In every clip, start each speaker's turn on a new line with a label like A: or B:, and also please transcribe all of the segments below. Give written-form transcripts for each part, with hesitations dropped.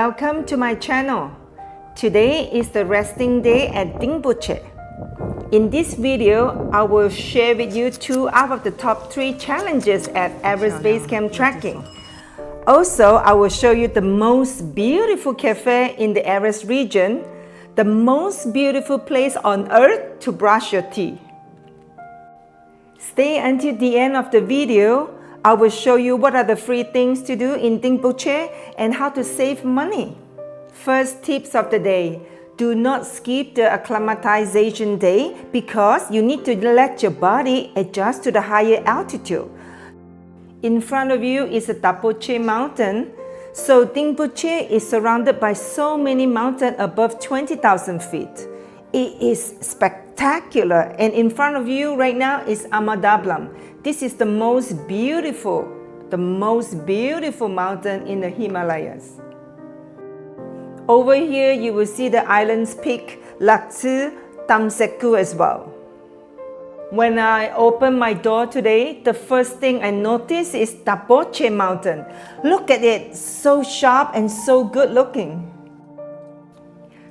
A: Welcome to my channel. Today is the resting day at Dingboche. In this video, I will share with you 2 out of the top 3 challenges at Everest Base Camp Trekking. Also, I will show you the most beautiful cafe in the Everest region, the most beautiful place on earth to brush your teeth. Stay until the end of the video. I will show you what are the free things to do in Dingboche and how to save money. First tips of the day. Do not skip the acclimatization day because you need to let your body adjust to the higher altitude. In front of you is the Tabuche Mountain. So Dingboche is surrounded by so many mountains above 20,000 feet. It is spectacular, and in front of you right now is Ama Dablam. This is the most beautiful mountain in the Himalayas. Over here you will see the island's peak, Laksu, Tamseku as well. When I opened my door today, the first thing I noticed is Tabuche Mountain. Look at it, so sharp and so good looking.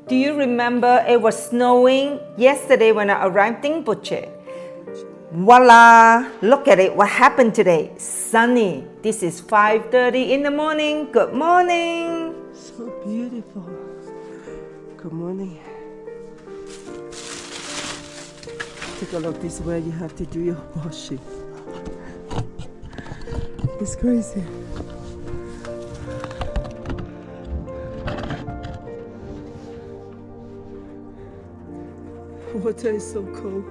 A: Do you remember it was snowing yesterday when I arrived in Dingboche? Voila! Look at it, what happened today? Sunny. This is 5:30 in the morning. Good morning.
B: So beautiful. Good morning. Take a look, this is where you have to do your washing. It's crazy. Water is so cold.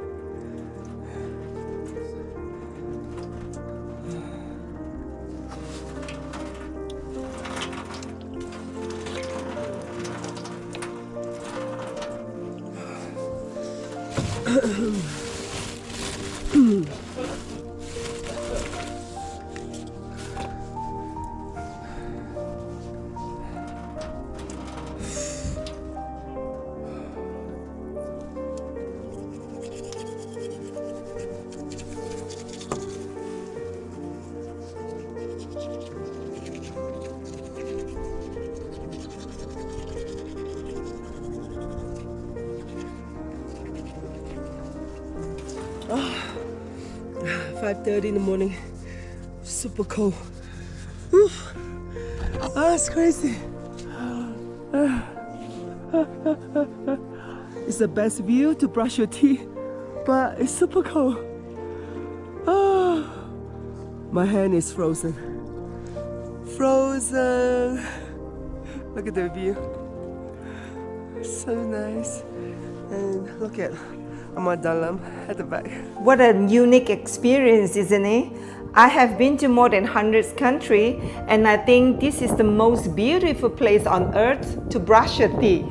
B: Oh, 5:30 in the morning, super cold. Oof. Oh, it's crazy. It's the best view to brush your teeth, but it's super cold. Oh, my hand is frozen. Frozen. Look at the view. So nice. And look at Ama Dablam at the back.
A: What a unique experience, isn't it? I have been to more than 100 countries, and I think this is the most beautiful place on earth to brush your teeth.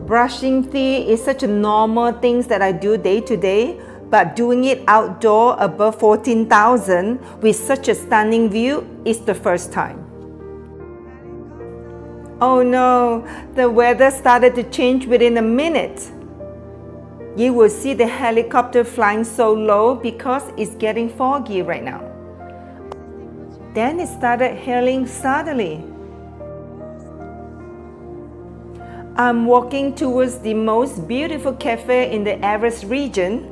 A: Brushing teeth is such a normal thing that I do day to day, but doing it outdoor above 14,000 with such a stunning view is the first time. Oh no, the weather started to change within a minute. You will see the helicopter flying so low because it's getting foggy right now. Then it started hailing suddenly. I'm walking towards the most beautiful cafe in the Everest region.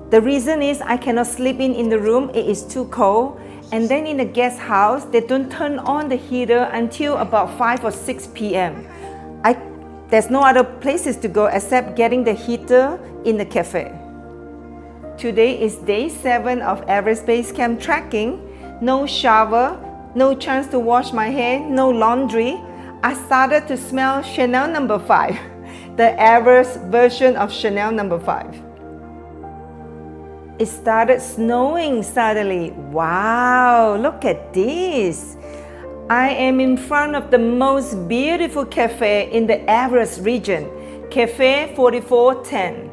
A: The reason is I cannot sleep in the room, it is too cold. And then in the guest house, they don't turn on the heater until about 5 or 6 p.m. There's no other places to go except getting the heater in the cafe. Today is day 7 of Everest Base Camp Trekking. No shower, no chance to wash my hair, no laundry. I started to smell Chanel No. 5, the Everest version of Chanel No. 5. It started snowing suddenly. Wow, look at this. I am in front of the most beautiful cafe in the Everest region, Cafe 4410.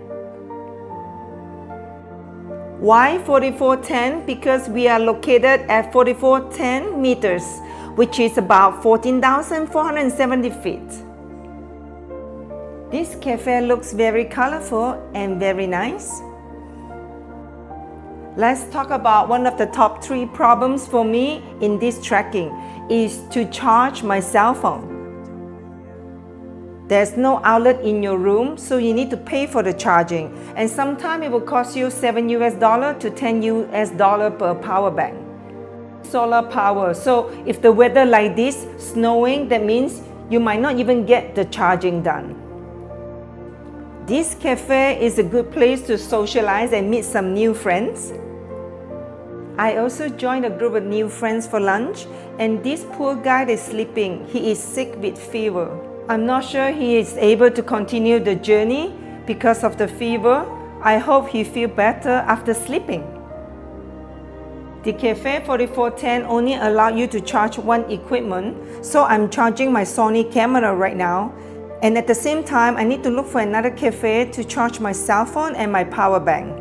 A: Why 4410? Because we are located at 4410 meters, which is about 14,470 feet. This cafe looks very colorful and very nice. Let's talk about one of the top 3 problems for me in this trekking is to charge my cell phone. There's no outlet in your room, so you need to pay for the charging, and sometimes it will cost you $7 to $10 per power bank. Solar power, so if the weather like this, snowing, that means you might not even get the charging done. This cafe is a good place to socialize and meet some new friends. I also joined a group of new friends for lunch, and this poor guy is sleeping. He is sick with fever. I'm not sure he is able to continue the journey because of the fever. I hope he feels better after sleeping. The Cafe 4410 only allows you to charge one equipment, so I'm charging my Sony camera right now. And at the same time, I need to look for another cafe to charge my cell phone and my power bank.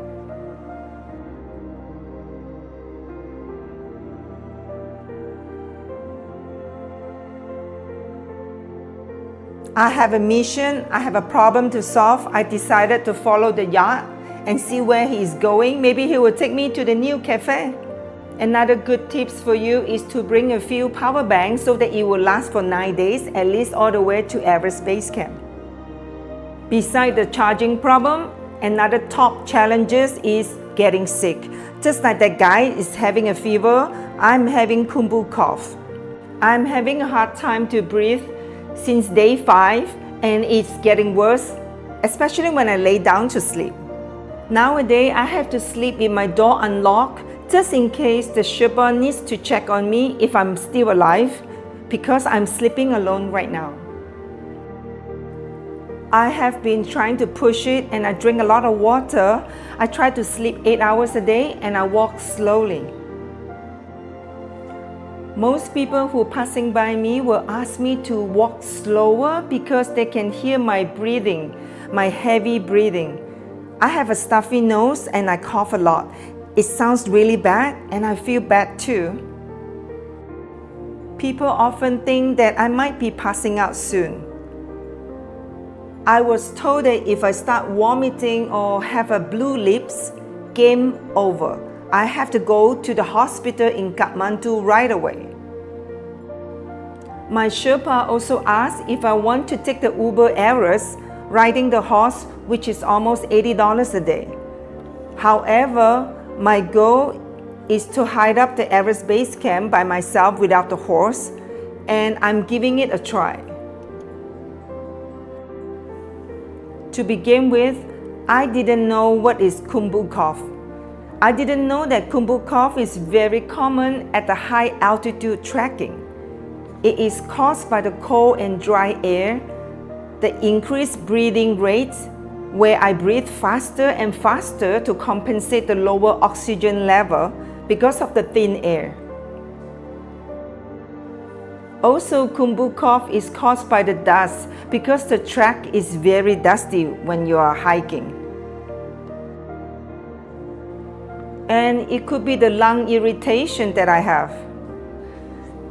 A: I have a mission, I have a problem to solve. I decided to follow the yacht and see where he is going. Maybe he will take me to the new cafe. Another good tips for you is to bring a few power banks so that it will last for 9 days, at least all the way to Everest Base Camp. Besides the charging problem, another top challenges is getting sick. Just like that guy is having a fever, I'm having kumbu cough. I'm having a hard time to breathe since day 5, and it's getting worse, especially when I lay down to sleep. Nowadays, I have to sleep with my door unlocked just in case the Sherpa needs to check on me if I'm still alive, because I'm sleeping alone right now. I have been trying to push it, and I drink a lot of water. I try to sleep 8 hours a day, and I walk slowly. Most people who are passing by me will ask me to walk slower because they can hear my breathing, my heavy breathing. I have a stuffy nose and I cough a lot. It sounds really bad, and I feel bad too. People often think that I might be passing out soon. I was told that if I start vomiting or have a blue lips, game over. I have to go to the hospital in Kathmandu right away. My Sherpa also asked if I want to take the Uber Everest, riding the horse, which is almost $80 a day. However, my goal is to hike up the Everest Base Camp by myself without the horse, and I'm giving it a try. To begin with, I didn't know what is kumbu cough. I didn't know that kumbu cough is very common at the high altitude trekking. It is caused by the cold and dry air, the increased breathing rates, where I breathe faster and faster to compensate the lower oxygen level because of the thin air. Also, kumbu cough is caused by the dust because the track is very dusty when you are hiking. And it could be the lung irritation that I have.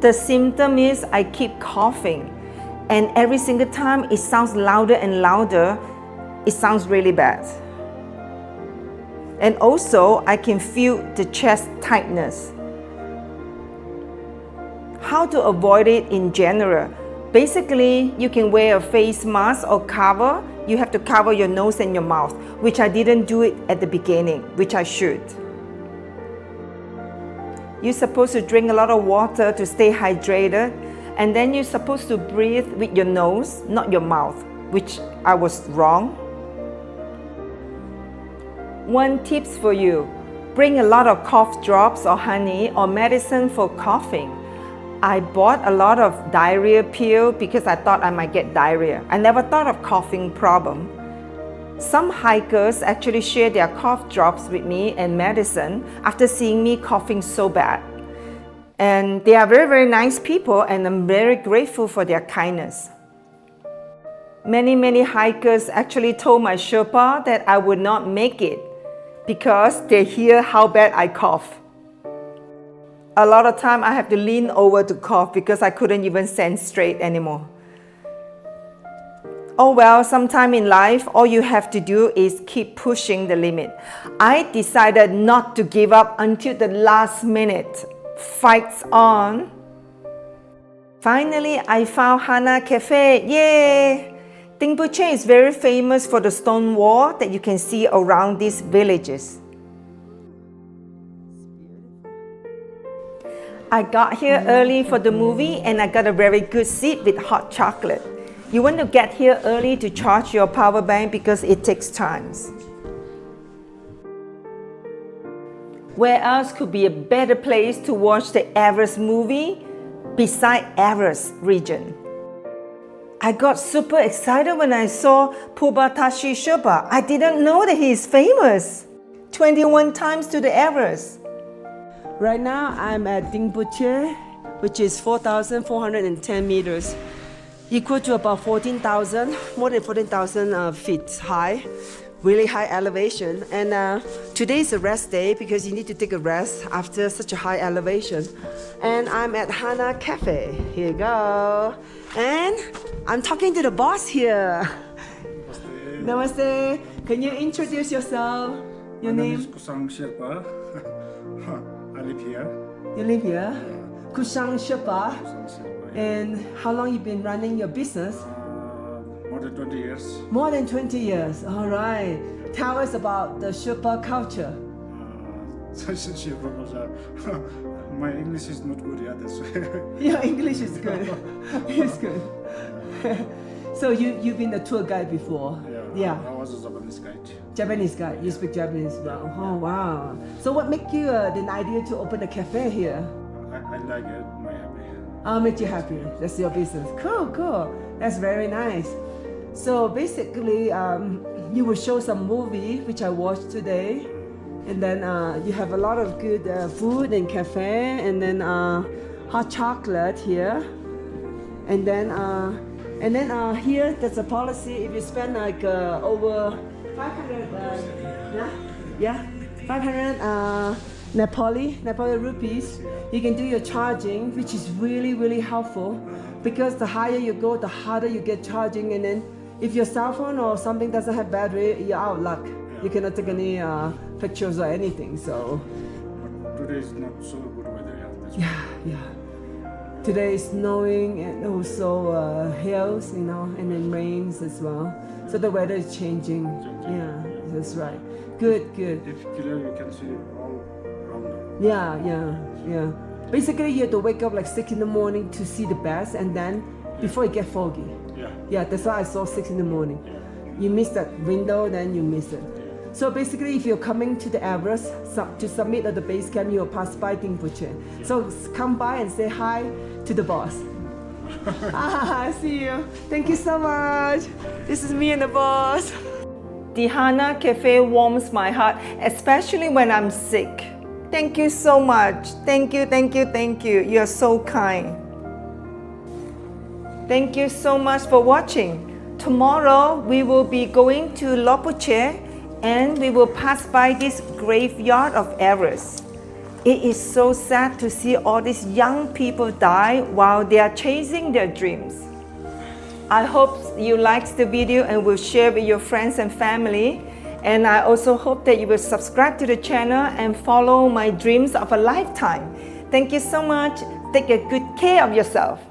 A: The symptom is I keep coughing, and every single time it sounds louder and louder. It sounds really bad. And also, I can feel the chest tightness. How to avoid it in general? Basically, you can wear a face mask or cover. You have to cover your nose and your mouth, which I didn't do it at the beginning, which I should. You're supposed to drink a lot of water to stay hydrated, and then you're supposed to breathe with your nose, not your mouth, which I was wrong. One tips for you, bring a lot of cough drops or honey or medicine for coughing. I bought a lot of diarrhea pill because I thought I might get diarrhea. I never thought of coughing problem. Some hikers actually share their cough drops with me and medicine after seeing me coughing so bad. And they are very, very nice people, and I'm very grateful for their kindness. Many hikers actually told my Sherpa that I would not make it because they hear how bad I cough. A lot of time I have to lean over to cough because I couldn't even stand straight anymore. Oh well, sometime in life, all you have to do is keep pushing the limit. I decided not to give up until the last minute. Fights on. Finally, I found Hana Cafe. Yay! Dingboche is very famous for the stone wall that you can see around these villages. I got here early for the movie and I got a very good seat with hot chocolate. You want to get here early to charge your power bank because it takes time. Where else could be a better place to watch the Everest movie beside Everest region? I got super excited when I saw Pubatashi Sherpa. I didn't know that he is famous. 21 times to the Everest.
B: Right now I'm at Dingboche, which is 4,410 meters, equal to about 14,000, more than 14,000 feet high, really high elevation. And today is a rest day because you need to take a rest after such a high elevation. And I'm at Hana Cafe. Here you go. And I'm talking to the boss here.
C: Namaste.
B: Namaste. Can you introduce yourself? Your
C: My
B: name?
C: is Kusang Sherpa. I live here.
B: You live here? Kusang Sherpa.
C: Kusang Sherpa, yeah.
B: And how long you been running your business?
C: More than 20 years.
B: More than 20 years. All right. Tell us about the Sherpa culture.
C: Sherpa culture. My English is not good yet, that's why.
B: Your English is good. It's good. So you've been a tour guide before?
C: Yeah. I was a Japanese guide.
B: Japanese guide. You speak Japanese well. Oh wow. So what made you the idea to open a cafe here?
C: I like it. My happy.
B: I'll make you happy. That's your business. Cool, cool. That's very nice. So basically, you will show some movie which I watched today, and then you have a lot of good food and cafe, and then hot chocolate here, and then here there's a policy. If you spend like over 500, 500 Nepali rupees, you can do your charging, which is really helpful, because the higher you go, the harder you get charging, and then if your cell phone or something doesn't have battery, you're out of luck. You cannot take any pictures or anything. So
C: But today is not so good weather. That's why.
B: yeah. Today is snowing and also hills, and then rains as well. So the weather is changing. Yeah, that's right. Good.
C: If clear, you can see all around.
B: Yeah. Basically, you have to wake up like 6 in the morning to see the best, and then before it get foggy. Yeah, that's why I saw 6 in the morning. You miss that window, then you miss it. So basically, if you're coming to the Everest to submit at the base camp, you'll pass by Dingboche. So come by and say hi to the boss. I see you. Thank you so much. This is me and the boss.
A: The Hana Cafe warms my heart, especially when I'm sick. Thank you so much. Thank you. You're so kind. Thank you so much for watching. Tomorrow we will be going to Tabuche and we will pass by this graveyard of Everest. It is so sad to see all these young people die while they are chasing their dreams. I hope you liked the video and will share with your friends and family. And I also hope that you will subscribe to the channel and follow my dreams of a lifetime. Thank you so much. Take a good care of yourself.